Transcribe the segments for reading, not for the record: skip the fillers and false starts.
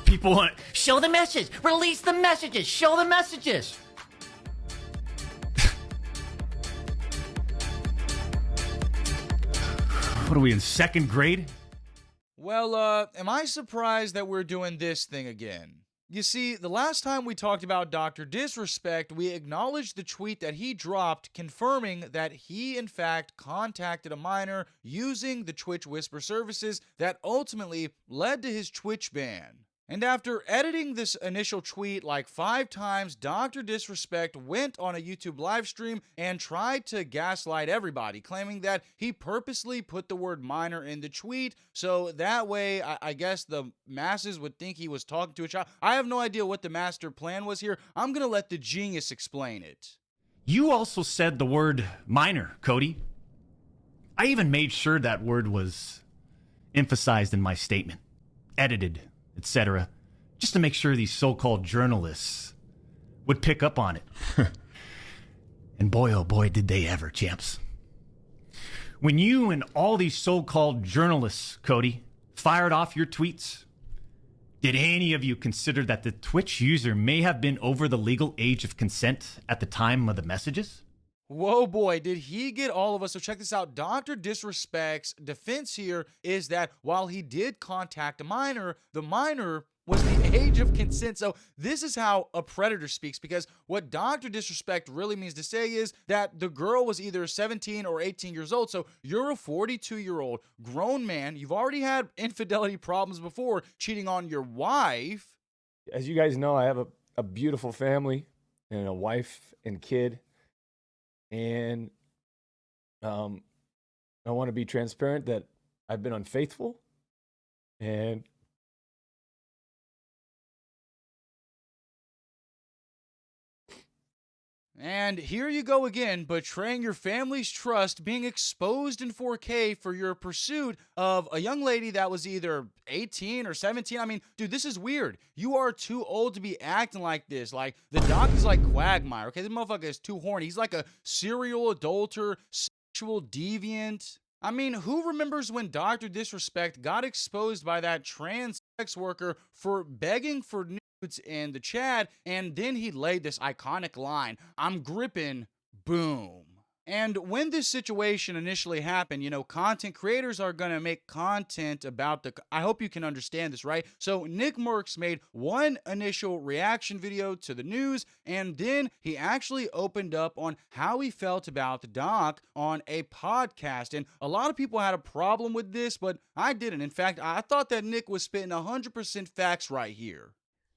people want to show the message, release the messages, show the messages. What are we in second grade? Well, am I surprised that we're doing this thing again? You see, the last time we talked about Dr. Disrespect, we acknowledged the tweet that he dropped confirming that he, in fact, contacted a minor using the Twitch Whisper services that ultimately led to his Twitch ban. And after editing this initial tweet like 5 times, Dr. Disrespect went on a YouTube live stream and tried to gaslight everybody, claiming that he purposely put the word minor in the tweet, so that way, I guess the masses would think he was talking to a child. I have no idea what the master plan was here. I'm gonna let the genius explain it. You also said the word minor, Cody. I even made sure that word was emphasized in my statement, edited, etc., just to make sure these so-called journalists would pick up on it. And boy, oh boy, did they ever, champs. When you and all these so-called journalists, Cody, fired off your tweets, did any of you consider that the Twitch user may have been over the legal age of consent at the time of the messages? Whoa, boy, did he get all of us? So check this out. Dr. Disrespect's defense here is that while he did contact a minor, the minor was the age of consent. So this is how a predator speaks, because what Dr. Disrespect really means to say is that the girl was either 17 or 18 years old. So you're a 42-year-old grown man. You've already had infidelity problems before, cheating on your wife. As you guys know, I have a beautiful family and a wife and kid. And I want to be transparent that I've been unfaithful, and here you go again, betraying your family's trust, being exposed in 4K for your pursuit of a young lady that was either 18 or 17. I mean, dude, this is weird. You are too old to be acting like this. Like, the doc is like Quagmire, okay? This motherfucker is too horny. He's like a serial adulterer, sexual deviant. I mean, who remembers when Dr. Disrespect got exposed by that trans sex worker for begging for nudes in the chat, and then he laid this iconic line, "I'm gripping, boom." And when this situation initially happened, you know, content creators are going to make content about I hope you can understand this, right? So Nick Mercs made one initial reaction video to the news, and then he actually opened up on how he felt about the doc on a podcast. And a lot of people had a problem with this, but I didn't. In fact, I thought that Nick was spitting 100% facts right here.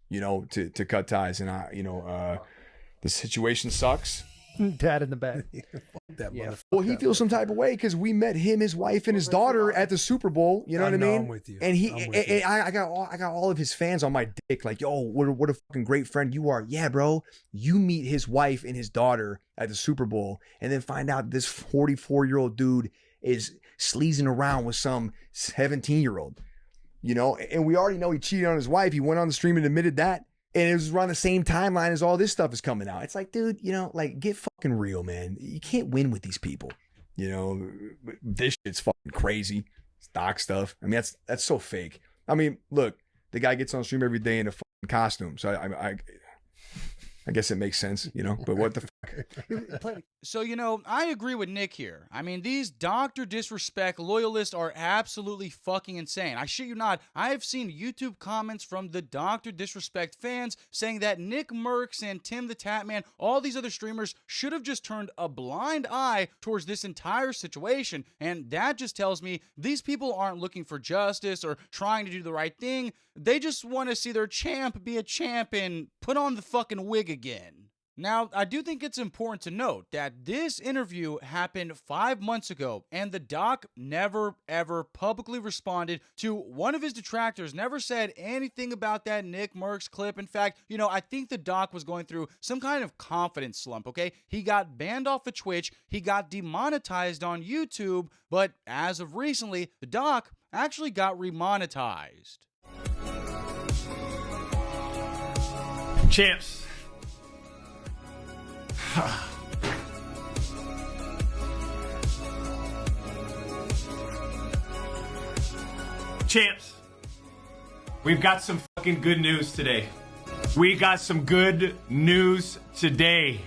You know, to cut ties, and the situation sucks. Dad in the back. Well, he feels some type of way because we met him, his wife, and his daughter at the Super Bowl. You know what I mean? I'm with you. And I got all of his fans on my dick. Like, yo, what a fucking great friend you are. Yeah, bro. You meet his wife and his daughter at the Super Bowl, and then find out this 44-year-old dude is sleazing around with some 17-year-old. You know, and we already know he cheated on his wife. He went on the stream and admitted that. And it was around the same timeline as all this stuff is coming out. It's like, dude, you know, like, get fucking real, man. You can't win with these people. You know, this shit's fucking crazy. Stock stuff. I mean, that's so fake. I mean, look, the guy gets on stream every day in a fucking costume. So I guess it makes sense, you know, but what the fuck? So, you know, I agree with Nick here. I mean, these Dr. Disrespect loyalists are absolutely fucking insane. I shit you not. I have seen YouTube comments from the Dr. Disrespect fans saying that Nick Mercs and Tim the Tatman, all these other streamers, should have just turned a blind eye towards this entire situation. And that just tells me these people aren't looking for justice or trying to do the right thing. They just want to see their champ be a champ and put on the fucking wig again. Now, I do think it's important to note that this interview happened 5 months ago, and the doc never, ever publicly responded to one of his detractors, never said anything about that Nick Mercs clip. In fact, you know, I think the doc was going through some kind of confidence slump, okay? He got banned off of Twitch, he got demonetized on YouTube, but as of recently, the doc actually got remonetized. Champs. Champs. We've got some fucking good news today. We got some good news today.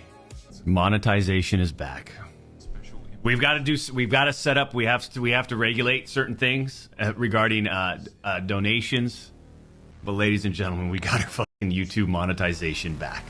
Monetization is back. We've got to set up. We have to regulate certain things regarding donations. But ladies and gentlemen, we got our fucking YouTube monetization back.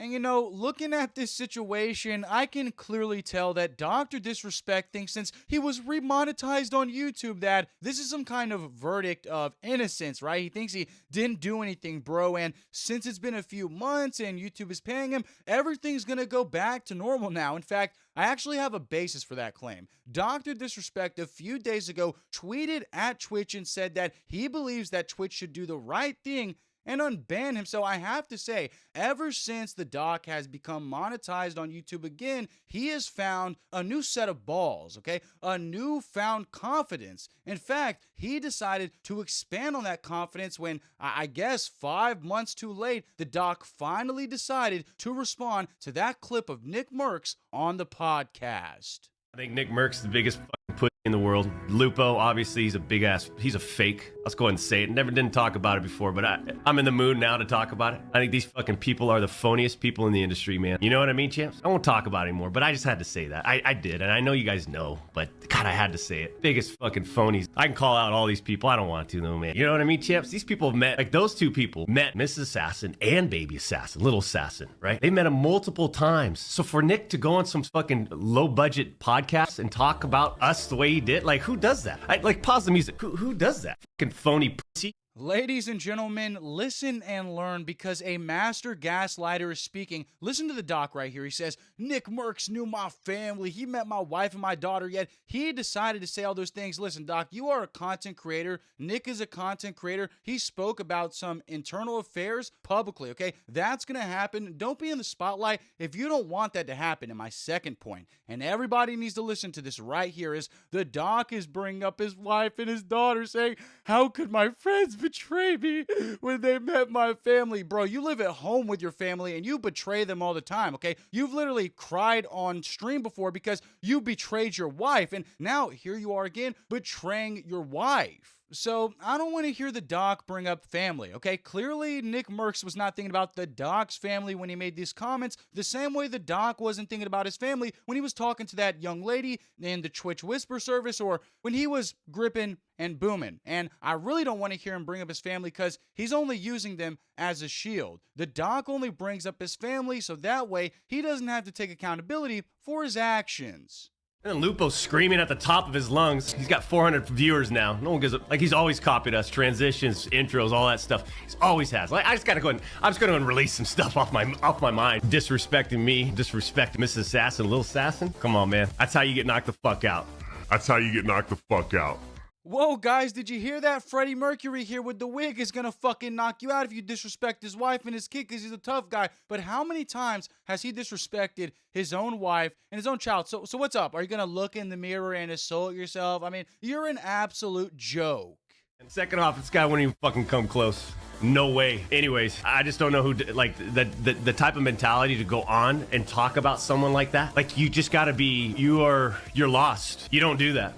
And you know, looking at this situation, I can clearly tell that Dr. Disrespect thinks since he was remonetized on YouTube that this is some kind of verdict of innocence, right? He thinks he didn't do anything, bro. And since it's been a few months and YouTube is paying him, everything's gonna go back to normal now. In fact, I actually have a basis for that claim. Dr. Disrespect a few days ago tweeted at Twitch and said that he believes that Twitch should do the right thing and unban him. So I have to say, ever since the doc has become monetized on YouTube again, he has found a new set of balls, okay? A newfound confidence. In fact, he decided to expand on that confidence when, I guess 5 months too late, the doc finally decided to respond to that clip of Nick Mercs on the podcast. I think Nick Mercs the biggest fucking pussy in the world. Lupo, obviously, he's a fake. Let's go ahead and say it. Didn't talk about it before, but I'm in the mood now to talk about it. I think these fucking people are the phoniest people in the industry, man. You know what I mean, champs? I won't talk about it anymore, but I just had to say that. I did, and I know you guys know, but God, I had to say it. Biggest fucking phonies. I can call out all these people. I don't want to, though, man. You know what I mean, champs? These people have met, like those two people met Mrs. Assassin and Baby Assassin, Little Assassin, right? They met him multiple times. So for Nick to go on some fucking low-budget podcast and talk about us the way he did, like, who does that? Pause the music. Who does that? Fucking phony pussy. Ladies and gentlemen, listen and learn because a master gaslighter is speaking. Listen to the doc right here. He says, Nick Mercs knew my family. He met my wife and my daughter, yet he decided to say all those things. Listen, doc, you are a content creator. Nick is a content creator. He spoke about some internal affairs publicly, okay? That's going to happen. Don't be in the spotlight if you don't want that to happen. And my second point, and everybody needs to listen to this right here, is the doc is bringing up his wife and his daughter saying, how could my friends betray me when they met my family? Bro, you live at home with your family and you betray them all the time, okay? You've literally cried on stream before because you betrayed your wife, and now here you are again betraying your wife. So I don't want to hear the doc bring up family, okay? Clearly, Nick Mercs was not thinking about the doc's family when he made these comments, the same way the doc wasn't thinking about his family when he was talking to that young lady in the Twitch Whisper service or when he was gripping and booming. And I really don't want to hear him bring up his family because he's only using them as a shield. The doc only brings up his family so that way he doesn't have to take accountability for his actions. And then Lupo's screaming at the top of his lungs. He's got 400 viewers now. No one gives a, like, he's always copied us. Transitions, intros, all that stuff. He's always has. Like, I'm just gonna go and release some stuff off my mind. Disrespecting me, disrespecting Mrs. Assassin, Little Assassin. Come on, man. That's how you get knocked the fuck out. That's how you get knocked the fuck out. Whoa, guys, did you hear that? Freddie Mercury here with the wig is gonna fucking knock you out if you disrespect his wife and his kid because he's a tough guy. But how many times has he disrespected his own wife and his own child? So what's up? Are you gonna look in the mirror and insult yourself? I mean, you're an absolute joke. And second off, this guy wouldn't even fucking come close. No way. Anyways, I just don't know who, like, the type of mentality to go on and talk about someone like that. Like, you just gotta be, you're lost. You don't do that.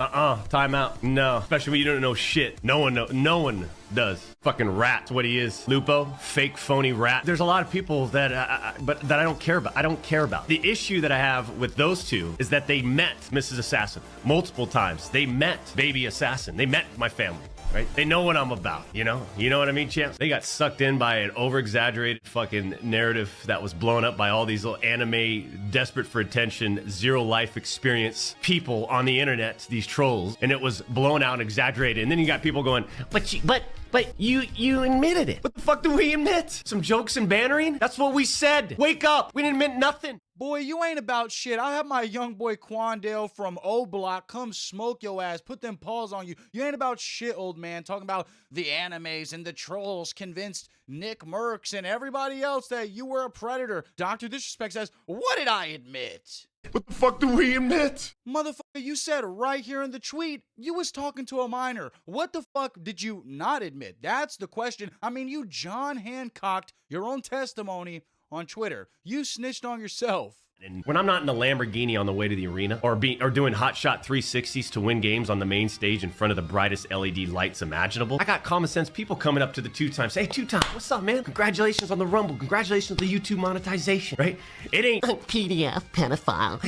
Time out. No. Especially when you don't know shit. No one does. Fucking rat, what he is. Lupo, fake phony rat. There's a lot of people that I don't care about. I don't care about. The issue that I have with those two is that they met Mrs. Assassin multiple times. They met Baby Assassin. They met my family. Right? They know what I'm about, you know? You know what I mean, champs? They got sucked in by an over-exaggerated fucking narrative that was blown up by all these little anime, desperate for attention, zero life experience people on the internet, these trolls, and it was blown out and exaggerated. And then you got people going, but you admitted it. What the fuck do we admit? Some jokes and bannering? That's what we said. Wake up. We didn't admit nothing. Boy, you ain't about shit. I'll have my young boy Quandale from O Block come smoke your ass, put them paws on you. You ain't about shit, old man. Talking about the animes and the trolls convinced Nick Mercs and everybody else that you were a predator. Dr. Disrespect says, what did I admit? What the fuck do we admit? Motherfucker, you said right here in the tweet, you was talking to a minor. What the fuck did you not admit? That's the question. I mean, you John Hancocked your own testimony on Twitter. You snitched on yourself. And when I'm not in a Lamborghini on the way to the arena or doing hot shot 360s to win games on the main stage in front of the brightest LED lights imaginable, I got common sense people coming up to the two-time, say, hey, two-time, what's up, man? Congratulations on the Rumble. Congratulations on the YouTube monetization, right? It ain't PDF pedophile.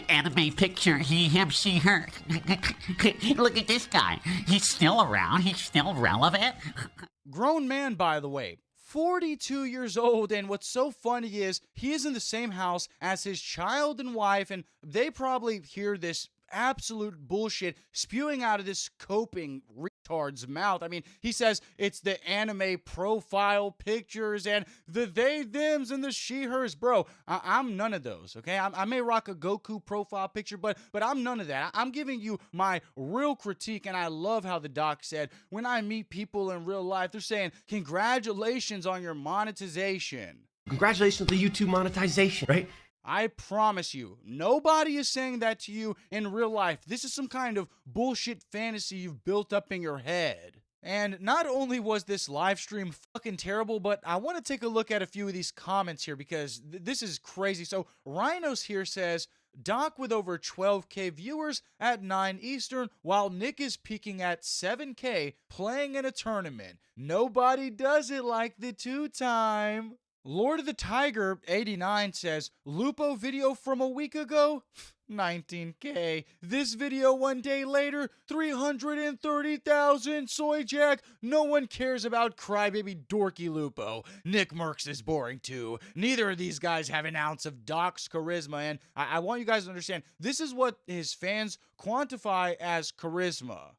Anime picture, he, him, she, her. Look at this guy. He's still around. He's still relevant. Grown man, by the way. 42 years old, and what's so funny is he is in the same house as his child and wife, and they probably hear this absolute bullshit spewing out of this coping retard's mouth. I mean, he says it's the anime profile pictures and the they, thems, and the she, hers. Bro, I'm none of those, okay? I may rock a Goku profile picture, but I'm none of that. I'm giving you my real critique, and I love how the doc said, when I meet people in real life, they're saying, congratulations on your monetization. congratulations on the YouTube monetization, right? I promise you, nobody is saying that to you in real life. This is some kind of bullshit fantasy you've built up in your head. And not only was this live stream fucking terrible, but I want to take a look at a few of these comments here because this is crazy. So Rhinos here says, Doc with over 12K viewers at 9 Eastern, while Nick is peaking at 7K playing in a tournament. Nobody does it like the two-time. Lord of the Tiger 89 says, Lupo video from a week ago, 19K. This video one day later, 330,000. Soy Jack, no one cares about crybaby dorky Lupo. Nick Merckx is boring too. Neither of these guys have an ounce of Doc's charisma, and I want you guys to understand, this is what his fans quantify as charisma.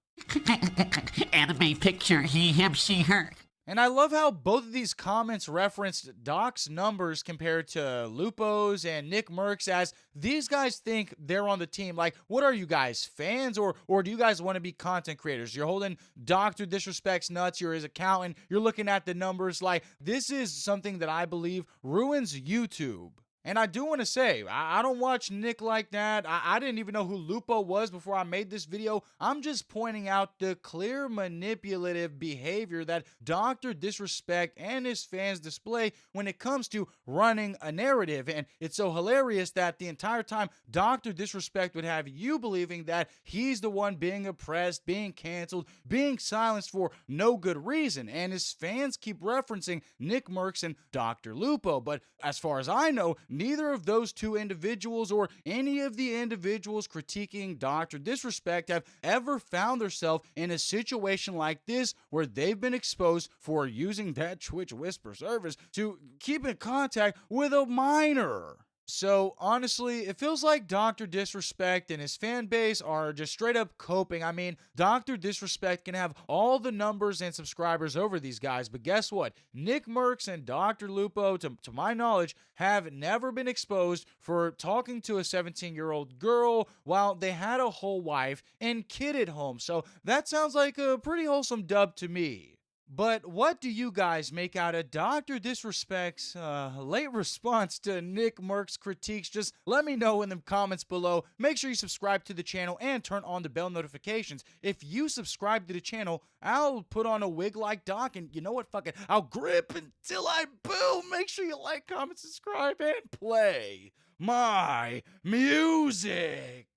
Anime picture, he, him, she, her. And I love how both of these comments referenced Doc's numbers compared to Lupo's and Nick Merckx, as these guys think they're on the team. Like, what are you guys, fans, or do you guys want to be content creators? You're holding Dr. Disrespect's nuts, you're his accountant, you're looking at the numbers. Like, this is something that I believe ruins YouTube. And I do want to say, I don't watch Nick like that. I didn't even know who Lupo was before I made this video. I'm just pointing out the clear manipulative behavior that Dr. Disrespect and his fans display when it comes to running a narrative. And it's so hilarious that the entire time Dr. Disrespect would have you believing that he's the one being oppressed, being canceled, being silenced for no good reason. And his fans keep referencing Nick Merckx and Dr. Lupo. But as far as I know, neither of those two individuals or any of the individuals critiquing Dr. Disrespect have ever found themselves in a situation like this where they've been exposed for using that Twitch Whisper service to keep in contact with a minor. So honestly, it feels like Dr. Disrespect and his fan base are just straight up coping. I mean, Dr. Disrespect can have all the numbers and subscribers over these guys, but guess what? Nick Merckx and Dr. Lupo, to my knowledge, have never been exposed for talking to a 17-year-old girl while they had a whole wife and kid at home. So that sounds like a pretty wholesome dub to me. But what do you guys make out of Dr. Disrespect's late response to Nick Merckx's critiques? Just let me know in the comments below. Make sure you subscribe to the channel and turn on the bell notifications. If you subscribe to the channel, I'll put on a wig like Doc, and you know what? Fuck it. I'll grip until I boom. Make sure you like, comment, subscribe, and play my music.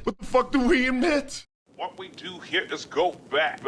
What the fuck do we emit? What we do here is go back.